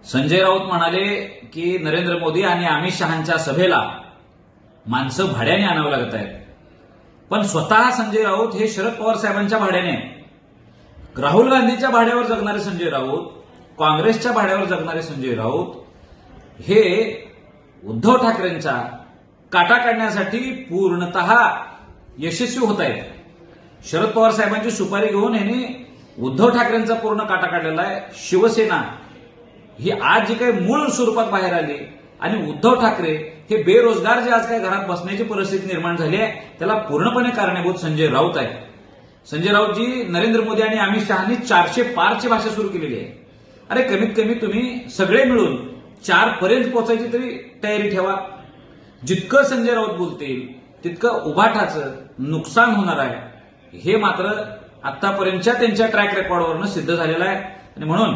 संजय राऊत म्हणाले की नरेंद्र मोदी आणि अमित शहांच्या सभेला माणसं भाड्याने आणावं लागत आहेत. पण स्वतः संजय राऊत हे शरद पवार साहेबांच्या भाड्याने, राहुल गांधीच्या भाड्यावर जगणारे संजय राऊत, काँग्रेसच्या भाड्यावर जगणारे संजय राऊत हे उद्धव ठाकरेंचा काटा काढण्यासाठी पूर्णतः यशस्वी होत आहेत. शरद पवार साहेबांची सुपारी घेऊन यांनी उद्धव ठाकरेंचा पूर्ण काटा काढलेला आहे. शिवसेना ही आज जी काही मूळ स्वरूपात बाहेर आली आणि उद्धव ठाकरे हे बेरोजगार जे आज काही घरात बसण्याची परिस्थिती निर्माण झाली आहे त्याला पूर्णपणे कारणीभूत संजय राऊत आहे. संजय राऊतजी नरेंद्र मोदी आणि अमित शहानी 400 पारची भाषा सुरू केलेली आहे. अरे कमीत कमी तुम्ही सगळे मिळून 4 पर्यंत पोहोचायची तरी तयारी ठेवा. जितकं संजय राऊत बोलतील तितकं उभाठाचं नुकसान होणार आहे हे मात्र आतापर्यंतच्या त्यांच्या ट्रॅक रेकॉर्डवरनं सिद्ध झालेलं आहे. आणि म्हणून